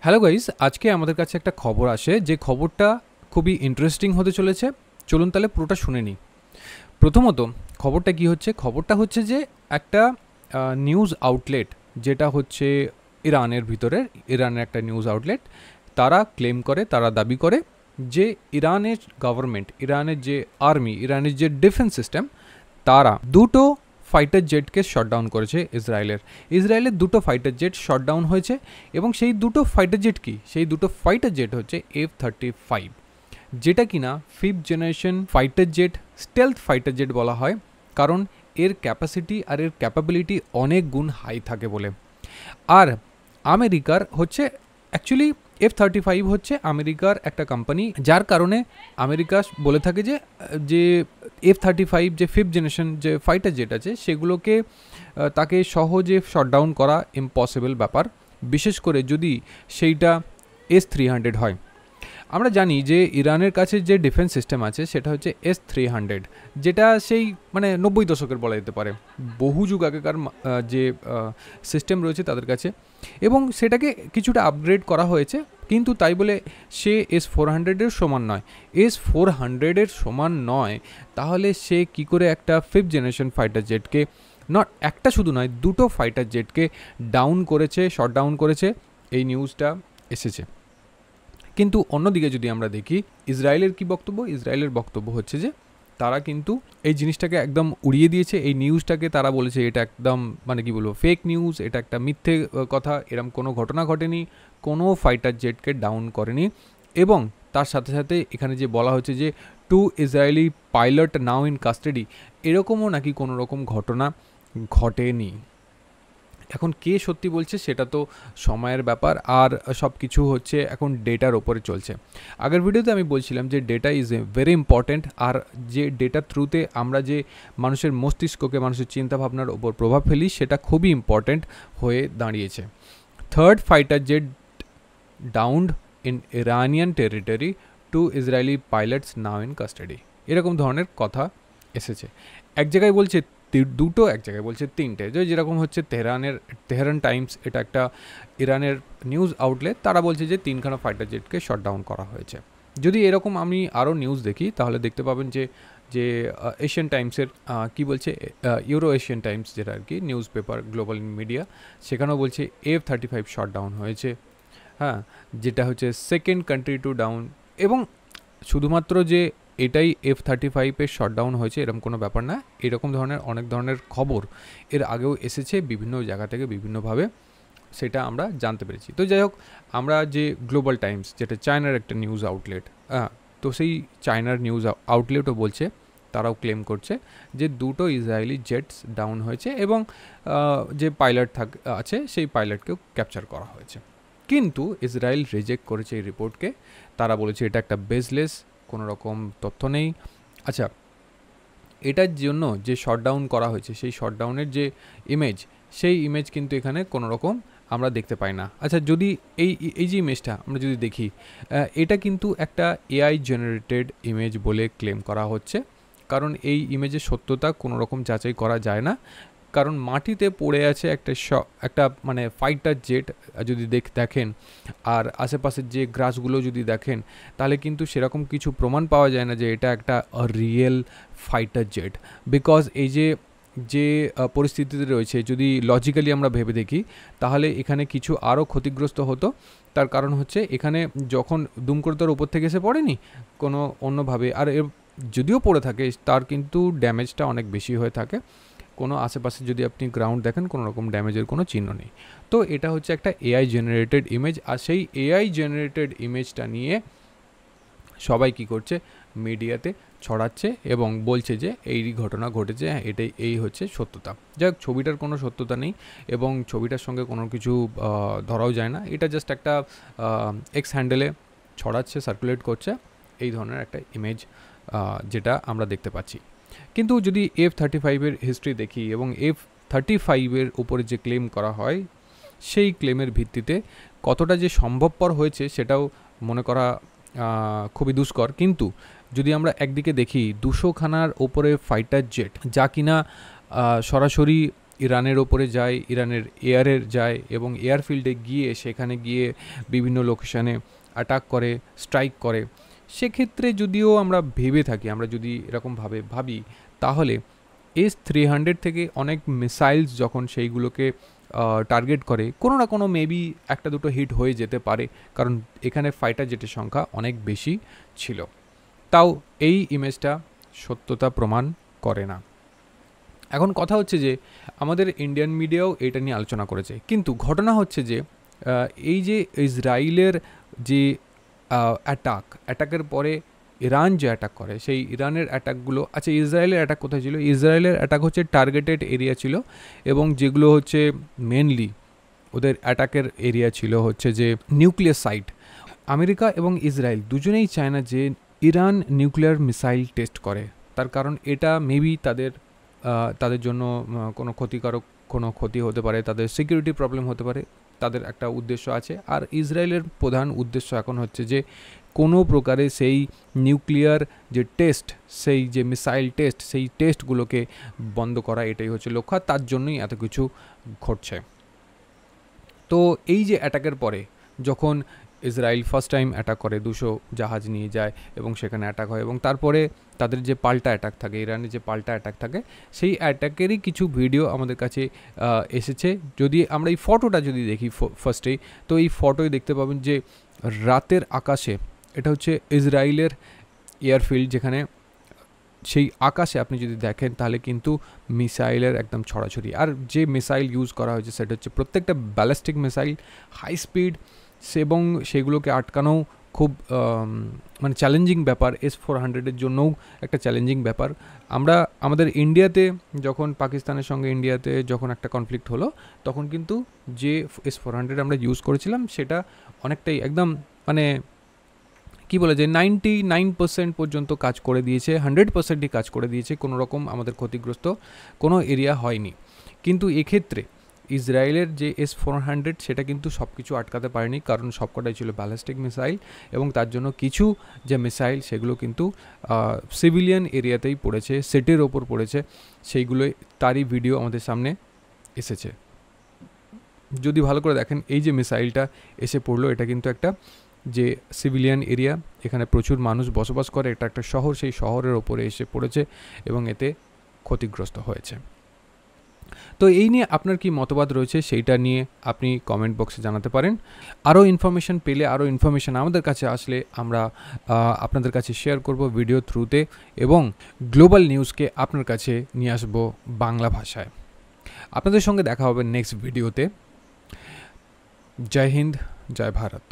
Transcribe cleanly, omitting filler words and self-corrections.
Hello guys, আজকে আমাদের কাছে একটা খবর আসে যে খবরটা খুবই ইন্টারেস্টিং হতে চলেছে। চলুন তাহলে পুরোটা শুনে নিই। প্রথমত খবরটা কি হচ্ছে, খবরটা হচ্ছে যে একটা নিউজ আউটলেট, যেটা হচ্ছে ইরানের ভিতরে, ইরানের একটা নিউজ আউটলেট, তারা ক্লেম করে, তারা দাবি করে যে ইরানের গভর্নমেন্ট, ইরানের যে আর্মি, ইরানের যে ডিফেন্স সিস্টেম, তারা দুটো ফাইটার জেটকে শটডাউন করেছে ইসরায়েলের দুটো ফাইটার জেট শটডাউন হয়েছে। এবং সেই দুটো ফাইটার জেট কি, সেই দুটো ফাইটার জেট হচ্ছে F-35, যেটা কিনা fifth generation fighter jet, stealth fighter jet বলা হয়, কারণ এর ক্যাপাসিটি আর এর ক্যাপাবিলিটি অনেক গুণ হাই থাকে বলে। আর আমেরিকার হচ্ছে অ্যাকচুয়ালি F-35 হচ্ছে আমেরিকার একটা কোম্পানি, যার কারণে আমেরিকা বলে থাকে যে যে F-35 যে ফিফথ জেনারেশন যে ফাইটার জেট আছে সেগুলোকে তাকে সহজে শটডাউন করা ইম্পসিবল ব্যাপার, বিশেষ করে যদি সেইটা S-300 হয়। আমরা জানি যে ইরানের কাছে যে ডিফেন্স সিস্টেম আছে সেটা হচ্ছে S-300, যেটা সেই মানে 90 দশকের বলা যেতে পারে, বহু যুগ আগেকার যে সিস্টেম রয়েছে তাদের কাছে, এবং সেটাকে কিছুটা আপগ্রেড করা হয়েছে। কিন্তু তাই বলে সে S-400-এর সমান নয়। S-400-এর সমান নয়, তাহলে সে কি করে একটা ফিফথ জেনারেশন ফাইটার জেটকে, নট একটা শুধু নয়, দুটো ফাইটার জেটকে ডাউন করেছে, শট ডাউন করেছে, এই নিউজটা এসেছে। কিন্তু অন্যদিকে যদি আমরা দেখি ইসরায়েলের কি বক্তব্য, ইসরায়েলের বক্তব্য হচ্ছে যে তারা কিন্তু এই জিনিসটাকে একদম উড়িয়ে দিয়েছে, এই নিউজটাকে তারা বলেছে এটা একদম মানে কি বলবো ফেক নিউজ, এটা একটা মিথ্যে কথা, এরকম কোনো ঘটনা ঘটেনি, কোনো ফাইটার জেটকে ডাউন করেনি। এবং তার সাথে সাথে এখানে যে বলা হচ্ছে যে 2 Israeli pilot now in custody, এরকমও নাকি কোনো রকম ঘটনা ঘটেনি। এখন কে সত্যি বলছে সেটা তো সময়ের ব্যাপার, আর সব কিছু হচ্ছে এখন ডেটার ওপরে চলছে। আগের ভিডিওতে আমি বলছিলাম যে ডেটা ইজ ভেরি ইম্পর্ট্যান্ট, আর যে ডেটার থ্রুতে আমরা যে মানুষের মস্তিষ্ককে, মানুষের চিন্তাভাবনার ওপর প্রভাব ফেলি, সেটা খুবই ইম্পর্ট্যান্ট হয়ে দাঁড়িয়েছে। Third fighter jet downed in Iranian territory, 2 Israeli pilots now in custody, এরকম ধরনের কথা এসেছে। এক জায়গায় বলছে দুটো, এক জায়গায় বলছে তিনটে, যেরকম হচ্ছে তেহরান টাইমস, এটা একটা ইরানের নিউজ আউটলেট, তারা বলছে যে 3খানা ফাইটার জেটকে শটডাউন করা হয়েছে। যদি এরকম আমি আরও নিউজ দেখি তাহলে দেখতে পাবেন যে যে এশিয়ান টাইমসের কি বলছে, ইউরো এশিয়ান টাইমস যেটা আর কি নিউজ পেপার, গ্লোবাল মিডিয়া, সেখানেও বলছে F-35 শটডাউন হয়েছে, হ্যাঁ, যেটা হচ্ছে সেকেন্ড কান্ট্রি টু ডাউন। এবং শুধুমাত্র যে এটাই F-35-এর শটডাউন হয়েছে এরকম কোনো ব্যাপার না, এরকম ধরনের অনেক ধরনের খবর এর আগেও এসেছে বিভিন্ন জায়গা থেকে বিভিন্নভাবে, সেটা আমরা জানতে পেরেছি। তো যাই হোক, আমরা যে গ্লোবাল টাইমস, যেটা চায়নার একটা নিউজ আউটলেট, তো সেই চায়নার নিউজ আউটলেটও বলছে, তারাও ক্লেম করছে যে দুটো ইসরায়েলি জেটস ডাউন হয়েছে এবং যে পাইলট আছে সেই পাইলটকেও ক্যাপচার করা হয়েছে। কিন্তু ইসরায়েল রিজেক্ট করেছে এই রিপোর্টকে, তারা বলেছে এটা একটা বেসলেস, কোনো রকম তথ্য নেই। আচ্ছা, এটার জন্য যে শটডাউন করা হয়েছে সেই শটডাউনের যে ইমেজ, সেই ইমেজ কিন্তু এখানে কোনো রকম আমরা দেখতে পাই না। আচ্ছা, যদি এই যে ইমেজটা আমরা যদি দেখি, এটা কিন্তু একটা AI জেনারেটেড ইমেজ বলে ক্লেম করা হচ্ছে, কারণ এই ইমেজের সত্যতা কোনো রকম যাচাই করা যায় না, কারণ মাটিতে পড়ে আছে একটা মানে ফাইটার জেট যদি দেখেন, আর আশেপাশের যে গ্রাসগুলো যদি দেখেন, তাহলে কিন্তু সেরকম কিছু প্রমাণ পাওয়া যায় না যে এটা একটা রিয়েল ফাইটার জেট। বিকজ এই যে যে পরিস্থিতিতে রয়েছে, যদি লজিক্যালি আমরা ভেবে দেখি, তাহলে এখানে কিছু আরও ক্ষতিগ্রস্ত হতো। তার কারণ হচ্ছে এখানে যখন দুম করে তার উপর থেকে এসে পড়েনি কোনো অন্যভাবে, আর যদিও পড়ে থাকে তার কিন্তু ড্যামেজটা অনেক বেশি হয়ে থাকে, কোনো আশেপাশে যদি আপনি গ্রাউন্ড দেখেন কোনো রকম ড্যামেজের কোনো চিহ্ন নেই। তো এটা হচ্ছে একটা AI জেনারেটেড ইমেজ, আর সেই AI জেনারেটেড ইমেজটা নিয়ে সবাই কি করছে, মিডিয়াতে ছড়াচ্ছে এবং বলছে যে এই ঘটনা ঘটেছে, এটাই এই হচ্ছে সত্যতা। যাই হোক, ছবিটার কোনো সত্যতা নেই এবং ছবিটার সঙ্গে কোনো কিছু ধরাও যায় না, এটা জাস্ট একটা এক্স হ্যান্ডেলে ছড়াচ্ছে, সার্কুলেট করছে এই ধরনের একটা ইমেজ, যেটা আমরা দেখতে পাচ্ছি। কিন্তু যদি F-35-এর হিস্ট্রি দেখি এবং F-35-এর উপরে যে ক্লেম করা হয়, সেই ক্লেমের ভিত্তিতে কতটা যে সম্ভবপর হয়েছে সেটাও মনে করা খুবই দুষ্কর। কিন্তু যদি আমরা একদিকে দেখি 200খানার ওপরে ফাইটার জেট, যা কিনা সরাসরি ইরানের ওপরে যায়, ইরানের এয়ারের যায় এবং এয়ারফিল্ডে গিয়ে সেখানে গিয়ে বিভিন্ন লোকেশানে অ্যাটাক করে, স্ট্রাইক করে। সেক্ষেত্রে যদিও আমরা ভেবে থাকি, আমরা যদি এরকমভাবে ভাবি, তাহলে S-300 থেকে অনেক মিসাইলস যখন সেইগুলোকে টার্গেট করে, কোনো না কোনো মেবি একটা দুটো হিট হয়ে যেতে পারে, কারণ এখানে ফাইটার জেটের সংখ্যা অনেক বেশি ছিল। তাও এই ইমেজটা সত্যতা প্রমাণ করে না। এখন কথা হচ্ছে যে আমাদের ইন্ডিয়ান মিডিয়াও এটা নিয়ে আলোচনা করেছে, কিন্তু ঘটনা হচ্ছে যে এই যে ইসরায়েলের যে অ্যাটাকের পরে ইরান যে অ্যাটাক করে, সেই ইরানের অ্যাটাকগুলো, আচ্ছা ইসরায়েলের অ্যাটাক কোথায় ছিল? ইসরায়েলের অ্যাটাক হচ্ছে টার্গেটেড এরিয়া ছিল, এবং যেগুলো হচ্ছে মেনলি ওদের অ্যাটাকের এরিয়া ছিল হচ্ছে যে নিউক্লিয়ার সাইট। আমেরিকা এবং ইসরায়েল দুজনেই চায় না যে ইরান নিউক্লিয়ার মিসাইল টেস্ট করে, তার কারণ এটা মেবি তাদের জন্য কোনো ক্ষতিকারক কোনো ক্ষতি হতে পারে, তাদের সিকিউরিটি প্রবলেম হতে পারে, তাদের একটা উদ্দেশ্য আছে। আর ইসরায়েলের প্রধান উদ্দেশ্য এখন হচ্ছে যে কোনো প্রকারে সেই নিউক্লিয়ার যে টেস্ট, সেই যে মিসাইল টেস্ট, সেই টেস্টগুলোকে বন্ধ করা, এটাই হচ্ছে লক্ষ্য। তার জন্যই এত কিছু ঘটছে। তো এই যে অ্যাটাকের পরে যখন ইসরায়েল ফার্স্ট টাইম অ্যাটাক করে, 200 জাহাজ নিয়ে যায় এবং সেখানে অ্যাটাক হয়, এবং তারপরে তাদের যে পাল্টা অ্যাটাক থাকে, ইরানের যে পাল্টা অ্যাটাক থাকে, সেই অ্যাটাকেরই কিছু ভিডিও আমাদের কাছে এসেছে। যদি আমরা এই ফটোটা যদি দেখি ফার্স্টেই, তো এই ফটোয় দেখতে পাবেন যে রাতের আকাশে, এটা হচ্ছে ইসরায়েলের এয়ারফিল্ড, যেখানে সেই আকাশে আপনি যদি দেখেন তাহলে কিন্তু মিসাইলের একদম ছড়াছড়ি। আর যে মিসাইল ইউজ করা হয়েছে সেটা হচ্ছে প্রত্যেকটা ব্যালিস্টিক মিসাইল, হাই স্পিড, এবং সেগুলোকে আটকানোও খুব মানে চ্যালেঞ্জিং ব্যাপার। S-400-এর জন্যও একটা চ্যালেঞ্জিং ব্যাপার। আমরা আমাদের ইন্ডিয়াতে যখন পাকিস্তানের সঙ্গে ইন্ডিয়াতে যখন একটা কনফ্লিক্ট হলো, তখন কিন্তু যে S-400 আমরা ইউজ করেছিলাম সেটা অনেকটাই একদম মানে কী বলে যে 99% পর্যন্ত কাজ করে দিয়েছে, 100%ই কাজ করে দিয়েছে, কোনো রকম আমাদের ক্ষতিগ্রস্ত কোনো এরিয়া হয়নি। কিন্তু এক্ষেত্রে ইসরায়েলের যে S-400 সেটা কিন্তু সব কিছু আটকাতে পারেনি, কারণ সবকটাই ছিল ব্যালিস্টিক মিসাইল, এবং তার জন্য কিছু যে মিসাইল সেগুলো কিন্তু সিভিলিয়ান এরিয়াতেই পড়েছে, সেটের ওপর পড়েছে, সেইগুলোই তারই ভিডিও আমাদের সামনে এসেছে। যদি ভালো করে দেখেন, এই যে মিসাইলটা এসে পড়লো, এটা কিন্তু একটা যে সিভিলিয়ান এরিয়া, এখানে প্রচুর মানুষ বসবাস করে, এটা একটা শহর, সেই শহরের ওপরে এসে পড়েছে এবং এতে ক্ষতিগ্রস্ত হয়েছে। তো এই নিয়ে আপনার কি মতবাদ রয়েছে সেইটা নিয়ে আপনি কমেন্ট বক্সে জানাতে পারেন। আরও ইনফরমেশান পেলে, আরও ইনফরমেশান আমাদের কাছে আসলে আমরা আপনাদের কাছে শেয়ার করব ভিডিও থ্রুতে, এবং গ্লোবাল নিউজকে আপনার কাছে নিয়ে আসবো বাংলা ভাষায়। আপনাদের সঙ্গে দেখা হবে নেক্সট ভিডিওতে। জয় হিন্দ, জয় ভারত।